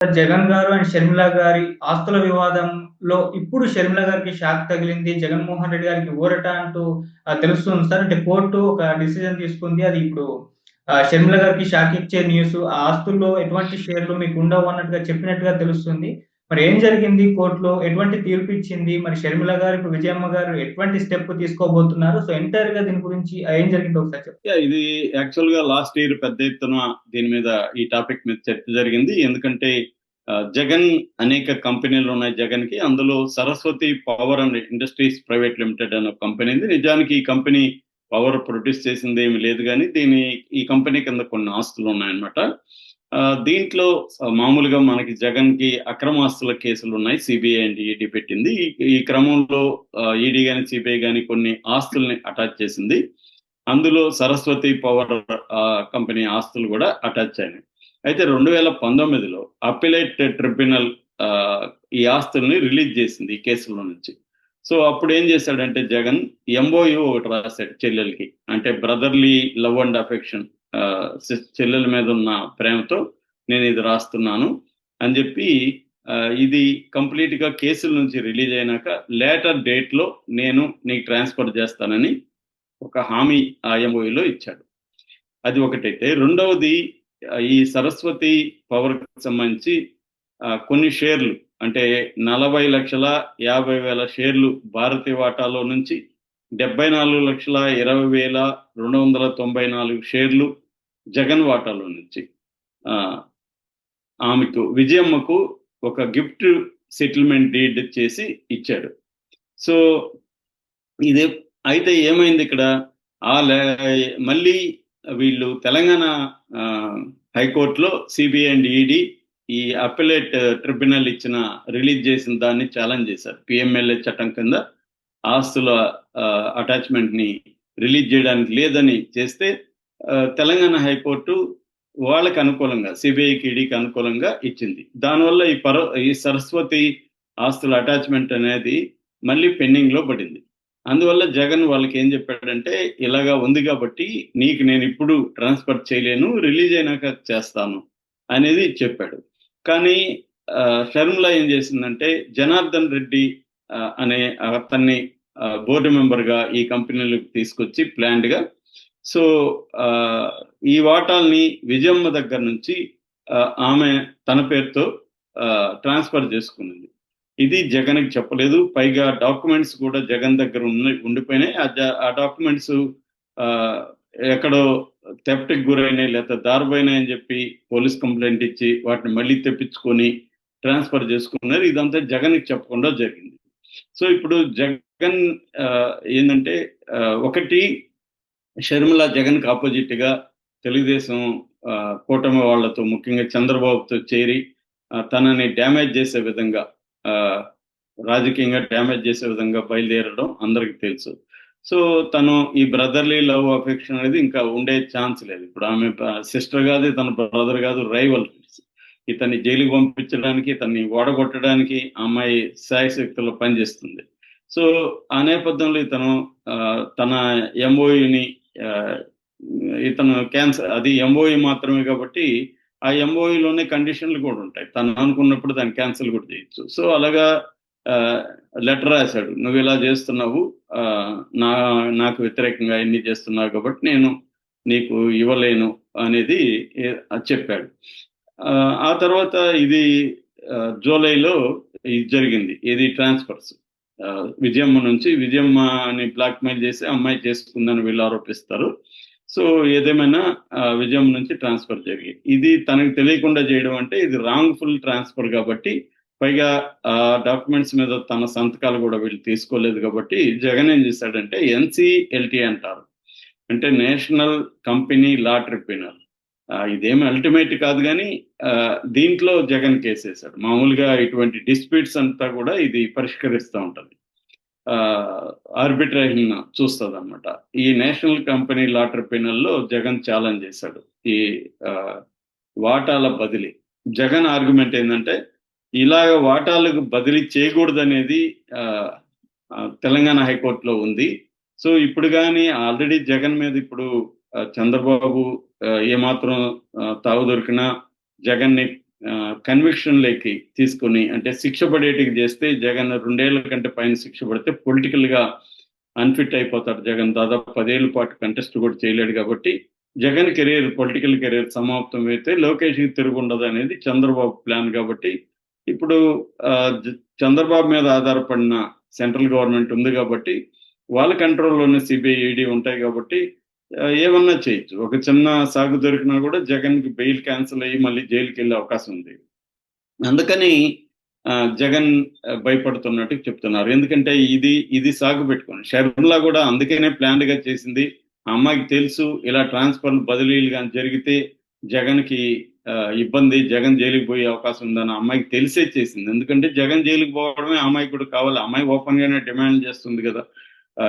జగన్ గారు అండ్ షర్మిల గారి ఆస్తుల వివాదంలో ఇప్పుడు షర్మిల గారికి షాక్ తగిలింది. జగన్మోహన్ రెడ్డి గారికి ఊరట అంటూ తెలుస్తుంది సార్. అంటే కోర్టు ఒక డిసిజన్ తీసుకుంది. అది ఇప్పుడు షర్మిల గారికి షాక్ ఇచ్చే న్యూస్. ఆ ఆస్తుల్లో ఎటువంటి షేర్లు మీకుండవు అన్నట్టుగా చెప్పినట్టుగా తెలుస్తుంది. మరి ఏం జరిగింది కోర్టులో? ఎటువంటి తీర్పు ఇచ్చింది? మరి షర్మిల గారు, ఇప్పుడు విజయమ్మ గారు ఎటువంటి స్టెప్ తీసుకోబోతున్నారు? సో ఎంటైర్‌గా దీని గురించి ఏం జరిగిందో ఒకసారి చెప్తారా? ఇది యాక్చువల్‌గా లాస్ట్ ఇయర్ పెద్ద ఎత్తున దీని మీద ఈ టాపిక్ మీద చర్చ జరిగింది. ఎందుకంటే జగన్ అనేక కంపెనీలున్నాయి జగన్‌కి. అందులో Saraswati power and industries private limited అనే ఒక కంపెనీ ఉంది. నిజానికి ఈ కంపెనీ పవర్ ప్రొడ్యూస్ చేసిందేమి లేదు గానీ, ఈ కంపెనీ కింద కొన్ని ఆస్తులున్నాయన్నమాట. దీంట్లో మామూలుగా మనకి జగన్‌కి అక్రమాస్తుల కేసులున్నాయి. సీబీఐ అండ్ ఈడీ పెట్టింది. ఈ క్రమంలో ఈడీ గాని, సీబీఐ గాని కొన్ని ఆస్తుల్ని అటాచ్ చేసింది. అందులో సరస్వతి పవర్ కంపెనీ ఆస్తులు కూడా అటాచ్ అయినాయి. అయితే 2019లో అప్పిలేట్ ట్రిబ్యునల్ ఈ ఆస్తుల్ని రిలీజ్ చేసింది ఈ కేసులో నుంచి. సో అప్పుడు ఏం చేశాడంటే జగన్ ఎంఓయు ఒకటి రాశాడు చెల్లెలకి. అంటే బ్రదర్లీ లవ్ అండ్ అఫెక్షన్, చెల్లెల మీద ఉన్న ప్రేమతో నేను ఇది రాస్తున్నాను అని చెప్పి ఇది కంప్లీట్ గా కేసుల నుంచి రిలీజ్ అయినాక లేటర్ డేట్ లో నేను నీకు ట్రాన్స్ఫర్ చేస్తానని ఒక హామీ ఆ ఎంఓయూలో ఇచ్చాడు. అది ఒకటైతే రెండవది ఈ సరస్వతి పవర్ సంబంధించి కొన్ని షేర్లు అంటే 40,50,000 షేర్లు భారతీయ వాటాలో నుంచి 74,20,294 షేర్లు జగన్ వాటాలో నుంచి ఆమెకు విజయమ్మకు ఒక గిఫ్ట్ సెటిల్మెంట్ డీడ్ చేసి ఇచ్చాడు. సో ఇదే అయితే ఏమైంది ఇక్కడ మళ్ళీ వీళ్ళు తెలంగాణ హైకోర్టులో సిబిఐ అండ్ ఈడీ ఈ అప్పిలేట్ ట్రిబ్యునల్ రిలీజ్ చేసిన దాన్ని ఛాలెంజ్ చేశారు. పిఎంఎల్ఏ చట్టం కింద ఆస్తుల అటాచ్మెంట్ ని రిలీజ్ చేయడానికి లేదని చేస్తే తెలంగాణ హైకోర్టు వాళ్ళకి అనుకూలంగా సిబిఐకి ఈడీకి అనుకూలంగా ఇచ్చింది. దానివల్ల ఈ సరస్వతి ఆస్తుల అటాచ్మెంట్ అనేది మళ్ళీ పెండింగ్ లో పడింది. అందువల్ల జగన్ వాళ్ళకి ఏం చెప్పాడంటే ఇలాగా ఉంది కాబట్టి నీకు నేను ఇప్పుడు ట్రాన్స్ఫర్ చేయలేను, రిలీజ్ అయినాక చేస్తాను అనేది చెప్పాడు. కానీ షర్మిల ఏం చేసిందంటే జనార్దన్ రెడ్డి అనే అతన్ని బోర్డు మెంబర్ గా ఈ కంపెనీలకు తీసుకొచ్చి ప్లాన్డ్ గా సో ఈ వాటాల్ని విజయమ్మ దగ్గర నుంచి ఆమె తన పేరుతో ట్రాన్స్ఫర్ చేసుకున్నది. ఇది జగన్కి చెప్పలేదు. పైగా డాక్యుమెంట్స్ కూడా జగన్ దగ్గర ఉండిపోయినాయి. ఆ డాక్యుమెంట్స్ ఎక్కడో థెఫ్ట్కి గురైనాయి లేకపోతే దారిపోయినాయి అని చెప్పి పోలీస్ కంప్లైంట్ ఇచ్చి వాటిని మళ్ళీ తెప్పించుకొని ట్రాన్స్ఫర్ చేసుకున్నారు. ఇదంతా జగన్కి చెప్పకుండా జరిగింది. సో ఇప్పుడు జగన్ ఏంటంటే ఒకటి షర్మిల జగన్కి ఆపోజిట్ గా తెలుగుదేశం కూటమి వాళ్లతో ముఖ్యంగా చంద్రబాబుతో చేరి తనని డ్యామేజ్ చేసే విధంగా రాజకీయంగా డ్యామేజ్ చేసే విధంగా బయలుదేరడం అందరికి తెలుసు. సో తను ఈ బ్రదర్లీ లవ్ అఫెక్షన్ అనేది ఇంకా ఉండే ఛాన్స్ లేదు. ఇప్పుడు ఆమె సిస్టర్ కాదు, తన బ్రదర్ కాదు, రైవల్. ఇతన్ని జైలుకి పంపించడానికి, ఇతన్ని ఓడగొట్టడానికి అమ్మాయి శాయశక్తుల్లో పనిచేస్తుంది. సో ఆ నేపథ్యంలో ఇతను తన ఎంఓయుని ఇతను క్యాన్సర్ అది ఎంఓయు మాత్రమే కాబట్టి ఆ ఎంఓయూలోనే కండిషన్లు కూడా ఉంటాయి. తను అనుకున్నప్పుడు దాన్ని క్యాన్సిల్ కూడా చేయొచ్చు. సో అలాగా లెటర్ రాశాడు, నువ్వు ఇలా చేస్తున్నావు, నాకు వ్యతిరేకంగా ఎన్ని చేస్తున్నావు కాబట్టి నేను నీకు ఇవ్వలేను అనేది చెప్పాడు. ఆ తర్వాత ఇది జూలైలో ఇది జరిగింది. ఇది ట్రాన్స్ఫర్స్ విజయమ్మ నుంచి విజయమ్మని బ్లాక్మెయిల్ చేసి అమ్మాయి చేసుకుందని వీళ్ళు ఆరోపిస్తారు. సో ఏదేమైనా విజయం నుంచి ట్రాన్స్ఫర్ జరిగింది. ఇది తనకు తెలియకుండా చేయడం అంటే ఇది రాంగ్ఫుల్ ట్రాన్స్ఫర్ కాబట్టి, పైగా డాక్యుమెంట్స్ మీద తన సంతకాలు కూడా వీళ్ళు తీసుకోలేదు కాబట్టి జగన్ ఏం చేశాడంటే ఎన్సిఎల్టీ అంటారు, అంటే నేషనల్ కంపెనీ లా ట్రిబ్యునల్. ఇదేమి అల్టిమేట్ కాదు కానీ దీంట్లో జగన్ కేసేశాడు. మామూలుగా ఇటువంటి డిస్ప్యూట్స్ అంతా కూడా ఇది పరిష్కరిస్తూ ఉంటుంది, ఆర్బిట్రేషన్ చూస్తుంది అనమాట. ఈ నేషనల్ కంపెనీ లా ట్రిబ్యునల్లో జగన్ ఛాలెంజ్ చేశాడు ఈ వాటాల బదిలీ. జగన్ ఆర్గ్యుమెంట్ ఏంటంటే ఇలాగ వాటాలకు బదిలీ చేయకూడదనేది తెలంగాణ హైకోర్టులో ఉంది. సో ఇప్పుడు కానీ ఆల్రెడీ జగన్ మీద ఇప్పుడు చంద్రబాబు ఏమాత్రం తావు దొరికినా జగన్ని కన్విక్షన్ లేకి తీసుకుని, అంటే శిక్ష పడేటికి చేస్తే జగన్ 2 ఏళ్ల కంటే పైన శిక్ష పడితే పొలిటికల్ గా అన్ఫిట్ అయిపోతారు జగన్. దాదాపు 10 ఏళ్ల పాటు కంటెస్ట్ కూడా చేయలేడు కాబట్టి జగన్ కెరీర్, పొలిటికల్ కెరీర్ సమాప్తం అయితే లోకేష్కి తిరుగుండదు అనేది చంద్రబాబు ప్లాన్. కాబట్టి ఇప్పుడు చంద్రబాబు మీద ఆధారపడిన సెంట్రల్ గవర్నమెంట్ ఉంది కాబట్టి వాళ్ళ కంట్రోల్లోనే సిబిఐ, ఈడీ ఉంటాయి కాబట్టి ఏమన్నా చేయొచ్చు. ఒక చిన్న సాగు దొరికినా కూడా జగన్కి బెయిల్ క్యాన్సిల్ అయ్యి మళ్ళీ జైలుకి వెళ్ళే అవకాశం ఉంది. అందుకని జగన్ భయపడుతున్నట్టు చెప్తున్నారు. ఎందుకంటే ఇది సాగు పెట్టుకోండి. షర్మిల కూడా అందుకనే ప్లాన్ గా చేసింది. ఆ అమ్మాయికి తెలుసు ఇలా ట్రాన్స్ఫర్ బదిలీలు కానీ జరిగితే జగన్కి ఇబ్బంది, జగన్ జైలుకి పోయే అవకాశం ఉందని అమ్మాయికి తెలిసే చేసింది. ఎందుకంటే జగన్ జైలుకి పోవడమే అమ్మాయికి కూడా కావాలి. అమ్మాయి ఓపెన్ గానే డిమాండ్ చేస్తుంది కదా.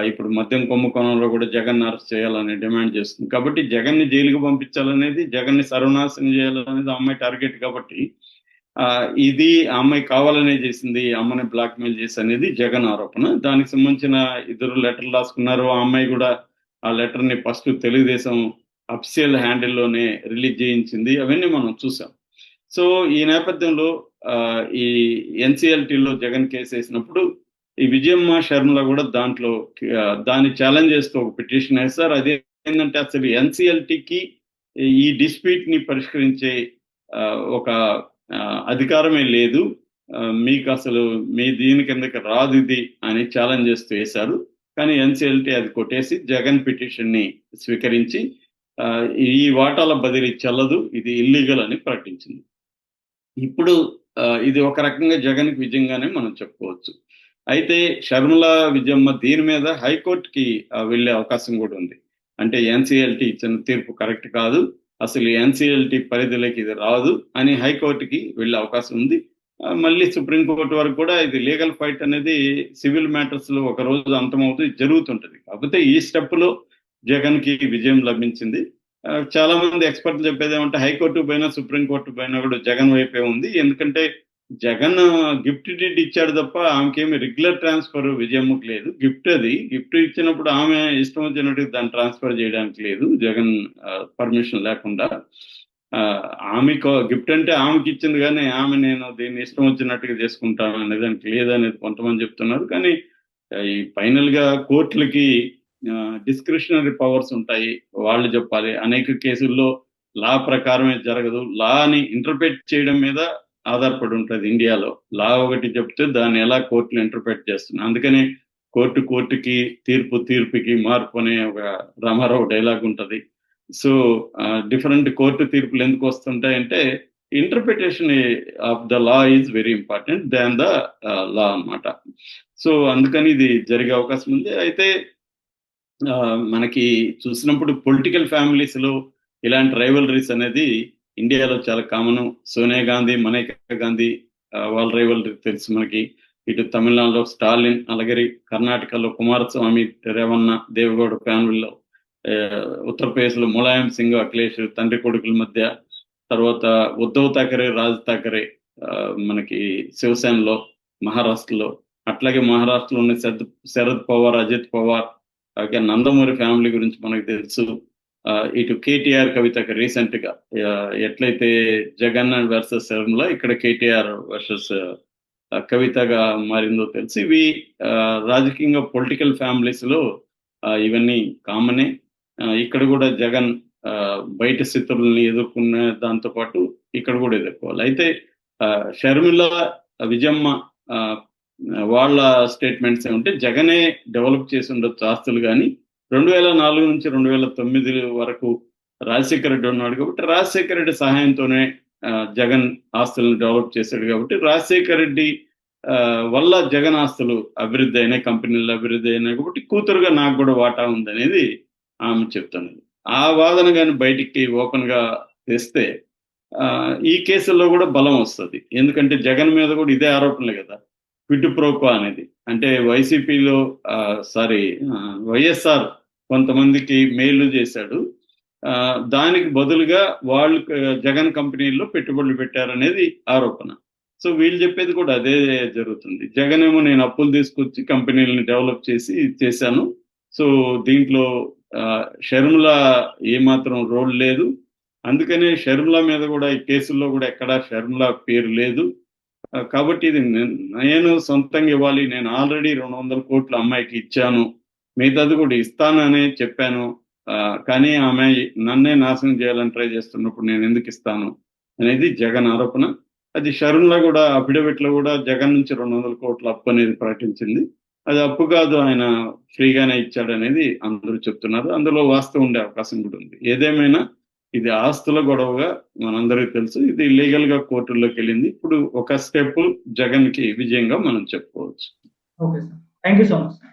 ఇప్పుడు మద్యం కుంభకోణంలో కూడా జగన్ అరెస్ట్ చేయాలని డిమాండ్ చేస్తుంది. కాబట్టి జగన్ ని జైలుకి పంపించాలనేది, జగన్ ని సర్వనాశనం చేయాలనేది అమ్మాయి టార్గెట్. కాబట్టి ఇది ఆ అమ్మాయి కావాలనే చేసింది, అమ్మని బ్లాక్ మెయిల్ చేసి అనేది జగన్ ఆరోపణ. దానికి సంబంధించిన 2 లెటర్లు రాసుకున్నారు. ఆ అమ్మాయి కూడా ఆ లెటర్ ని ఫస్ట్ తెలుగుదేశం అఫీషియల్ హ్యాండిల్లోనే రిలీజ్ చేయించింది. అవన్నీ మనం చూసాం. సో ఈ నేపథ్యంలో ఈ ఎన్సిఎల్టీలో జగన్ కేసు వేసినప్పుడు ఈ విజయమ్మ, షర్మిల కూడా దాంట్లో దాన్ని ఛాలెంజ్ చేస్తూ ఒక పిటిషన్ వేస్తారు. అదేంటంటే అసలు ఎన్సిఎల్టీకి ఈ డిస్ప్యూట్ ని పరిష్కరించే ఒక అధికారమే లేదు, మీకు అసలు మీ దీని కిందకి రాదు ఇది అని ఛాలెంజ్ చేస్తూ వేశారు. కానీ ఎన్సిఎల్టీ అది కొట్టేసి జగన్ పిటిషన్ ని స్వీకరించి ఈ వాటాల బదిలీ చెల్లదు, ఇది ఇల్లీగల్ అని ప్రకటించింది. ఇప్పుడు ఇది ఒక రకంగా జగన్కి విజయంగానే మనం చెప్పుకోవచ్చు. అయితే షర్మిల, విజయమ్మ దీని మీద హైకోర్టుకి వెళ్ళే అవకాశం కూడా ఉంది. అంటే ఎన్సిఎల్టీ ఇచ్చిన తీర్పు కరెక్ట్ కాదు, అసలు ఎన్సిఎల్టీ పరిధిలోకి ఇది రాదు అని హైకోర్టుకి వెళ్ళే అవకాశం ఉంది. మళ్ళీ సుప్రీంకోర్టు వరకు కూడా ఇది లీగల్ ఫైట్ అనేది సివిల్ మ్యాటర్స్ లో ఒక రోజు అంతమవుతుంది, జరుగుతుంటది. కాకపోతే ఈ స్టెప్ లో జగన్ కి విజయం లభించింది. చాలా మంది ఎక్స్పర్ట్లు చెప్పేది ఏమంటే హైకోర్టు పైన, సుప్రీంకోర్టు పైన కూడా జగన్ వైపే ఉంది. ఎందుకంటే జగన్ గిఫ్ట్ డీడ్ ఇచ్చాడు తప్ప ఆమెకేమి రెగ్యులర్ ట్రాన్స్ఫర్ విజయమ్మకి లేదు. గిఫ్ట్ ఇచ్చినప్పుడు ఆమె ఇష్టం వచ్చినట్టు దాన్ని ట్రాన్స్ఫర్ చేయడానికి లేదు, జగన్ పర్మిషన్ లేకుండా. ఆమెకు గిఫ్ట్ అంటే ఆమెకి ఇచ్చింది, కానీ ఆమె నేను దీన్ని ఇష్టం వచ్చినట్టుగా చేసుకుంటాను అనేది దానికి లేదనేది కొంతమంది చెప్తున్నారు. కానీ ఈ ఫైనల్ గా కోర్టులకి డిస్క్రిషనరీ పవర్స్ ఉంటాయి, వాళ్ళు చెప్పాలి. అనేక కేసుల్లో లా ప్రకారమే జరగదు, లాని ఇంటర్ప్రెట్ చేయడం మీద ఆధారపడి ఉంటుంది. ఇండియాలో లా ఒకటి చెప్తే దాన్ని ఎలా కోర్టులు ఇంటర్ప్రెట్ చేస్తున్నాయి. అందుకని కోర్టుకి, తీర్పుకి మార్పు అనే ఒక రామారావు డైలాగ్ ఉంటుంది. సో డిఫరెంట్ కోర్టు తీర్పులు ఎందుకు వస్తుంటాయంటే interpretation of the law is very important than the law అన్నమాట. సో అందుకని ఇది జరిగే అవకాశం ఉంది. అయితే మనకి చూసినప్పుడు పొలిటికల్ ఫ్యామిలీస్ లో ఇలాంటి రైవలరీస్ అనేది ఇండియాలో చాలా కామన్. సోనియా గాంధీ, మనేకా గాంధీ వాళ్ళ రైవలరీ తెలుసు మనకి. ఇటు తమిళనాడులో స్టాలిన్, అలాగే కర్ణాటకలో కుమారస్వామి, రేవన్న, దేవగౌడ ఫ్యామిలీలో, ఉత్తరప్రదేశ్ లో ములాయం సింగ్, అఖిలేష్ తండ్రి కొడుకుల మధ్య, తర్వాత ఉద్ధవ్ థాకరే, రాజ్ థాకరే మనకి శివసేనలో, మహారాష్ట్రలో, అట్లాగే మహారాష్ట్రలోని శరద్ పవార్, అజిత్ పవార్, అలాగే నందమూరి ఫ్యామిలీ గురించి మనకు తెలుసు. ఇటు కేటీఆర్, కవితకి రీసెంట్ గా ఎట్లయితే జగన్ వర్సెస్ శర్మిల, ఇక్కడ కేటీఆర్ వర్సెస్ కవితగా మారిందో తెలుసు. ఇవి రాజకీయంగా పొలిటికల్ ఫ్యామిలీస్ లో ఇవన్నీ కామనే. ఇక్కడ కూడా జగన్ బయట స్థితుల్ని ఎదుర్కొన్న దాంతో పాటు ఇక్కడ కూడా ఎదుర్కోవాలి. అయితే షర్మిల, విజయమ్మ వాళ్ళ స్టేట్మెంట్స్ ఏమంటే జగనే డెవలప్ చేసి ఉండొచ్చు ఆస్తులు, కానీ 2004 నుంచి 2009 వరకు రాజశేఖర రెడ్డి ఉన్నాడు కాబట్టి రాజశేఖర రెడ్డి సహాయంతోనే జగన్ ఆస్తులను డెవలప్ చేశాడు. కాబట్టి రాజశేఖర రెడ్డి వల్ల జగన్ ఆస్తులు అభివృద్ధి అయినాయి, కంపెనీలు అభివృద్ధి అయినాయి. కాబట్టి కూతురుగా నాకు కూడా వాటా ఉందనేది ఆమె చెప్తున్నది. ఆ వాదన కానీ బయటికి ఓపెన్ గా తెస్తే ఈ కేసుల్లో కూడా బలం వస్తుంది. ఎందుకంటే జగన్ మీద కూడా ఇదే ఆరోపణలే కదా, క్విడ్ ప్రోకో అనేది. అంటే వైసీపీలో వైఎస్ఆర్ కొంతమందికి మేలు చేశాడు, దానికి బదులుగా వాళ్ళు జగన్ కంపెనీల్లో పెట్టుబడులు పెట్టారనేది ఆరోపణ. సో వీళ్ళు చెప్పేది కూడా అదే జరుగుతుంది. జగన్ ఏమో నేను అప్పులు తీసుకొచ్చి కంపెనీలను డెవలప్ చేశాను, సో దీంట్లో షర్మిల ఏమాత్రం రోల్ లేదు, అందుకనే షర్మిల మీద కూడా ఈ కేసుల్లో కూడా ఎక్కడా షర్మిల పేరు లేదు. కాబట్టి ఇది నేను సొంతంగా ఇవ్వాలి, నేను ఆల్రెడీ 200 కోట్లు అమ్మాయికి ఇచ్చాను, మిగతాది కూడా ఇస్తాననే చెప్పాను, కానీ ఆమె నన్నే నాశనం చేయాలని ట్రై చేస్తున్నప్పుడు నేను ఎందుకు ఇస్తాను అనేది జగన్ ఆరోపణ. అది షర్మిల కూడా అఫిడవిట్ లో కూడా జగన్ నుంచి 200 కోట్ల అప్పు అనేది ప్రకటించింది. అది అప్పు కాదు, ఆయన ఫ్రీగానే ఇచ్చాడు అనేది అందరూ చెప్తున్నారు. అందులో వాస్తవం ఉండే అవకాశం కూడా ఉంది. ఏదేమైనా ఇది ఆస్తుల గొడవగా మనందరికీ తెలుసు. ఇది లీగల్ గా కోర్టుల్లోకి వెళ్ళింది. ఇప్పుడు ఒక స్టెప్ జగన్ కి విజయంగా మనం చెప్పుకోవచ్చు. Okay sir. Thank you so much.